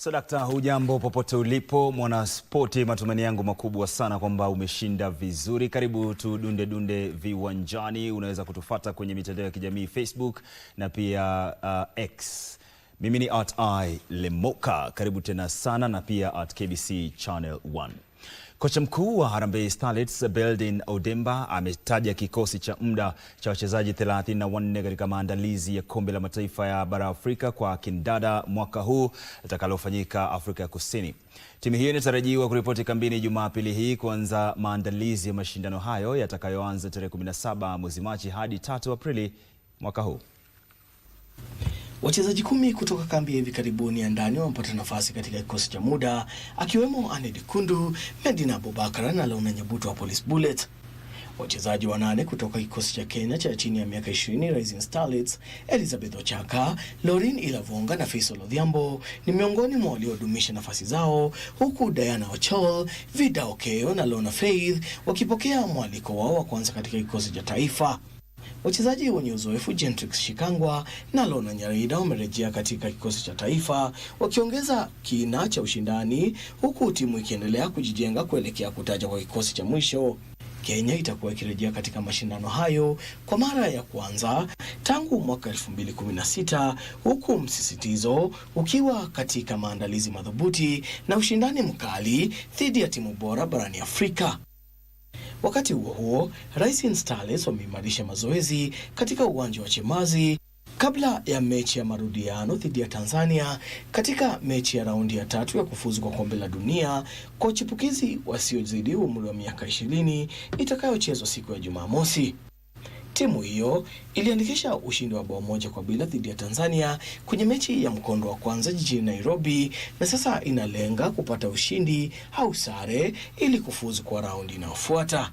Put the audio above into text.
Dakta, hujambo popote ulipo mwana spoti, matumaini yangu makubwa sana kwamba umeshinda vizuri. Karibu tudunde viwanjani. Unaweza kutufuata kwenye mitandao ya kijamii Facebook na pia X. Mimi ni @lemoka. Karibu tena sana, na pia @KBC Channel 1. Kocha mkuu wa Harambee Starlets Beldin Odemba ametaja kikosi cha muda cha wachezaji 34 katika maandalizi ya kombe la mataifa ya bara Afrika kwa kindada mwaka huu litakalofanyika Afrika ya Kusini. Timu hiyo inatarajiwa kuripoti kambini Jumapili hii kuanza maandalizi ya mashindano hayo yatakayoanza tarehe 17 mwezi Machi hadi 3 Aprili mwaka huu. Wachezaji 10 kutoka kambi ya hivi karibuni ya ndani wamepata nafasi katika kikosi cha muda, akiwemo Anedi Kundu, Medina Abubakar na Launa Nyabuto wa Police Bullet. Wachezaji 8 kutoka kikosi cha Kenya cha chini ya miaka 20 Rising Starlets, Elizabeth Ochaka, Lauren Ilavonga na Faisal Odhiambo ni miongoni mwa waliodumisha nafasi zao, huku Diana Ochol, Vida Okeo na Lona Faith wakipokea mwaliko wao wa kwanza katika kikosi cha taifa. Wachezaji wenye uzoefu Gentrix Shikangwa na Lona Nyarida wamerejea katika kikosi cha taifa, wakiongeza kina cha ushindani, huku timu ikiendelea kujijenga kuelekea kutaja kwa kikosi cha mwisho. Kenya itakuwa ikirejea katika mashindano hayo kwa mara ya kwanza tangu mwaka 2016, huku msisitizo ukiwa katika maandalizi madhubuti na ushindani mkali dhidi ya timu bora barani Afrika. Wakati huo huo, Rising Starlets wameimarisha mazoezi katika uwanja wa Chemazi kabla ya mechi ya marudiano dhidi ya Tanzania katika mechi ya raundi ya 3 ya kufuzu kwa kombe la dunia kwa chipukizi wasiozidi umri wa miaka 20 itakayochezwa siku ya Jumamosi. Timu hiyo iliandikisha ushindi wa bao 1-0 dhidi ya Tanzania kwenye mechi ya mkondo wa kwanza jijini Nairobi, na sasa inalenga kupata ushindi au sare ili kufuzu kwa raundi inayofuata.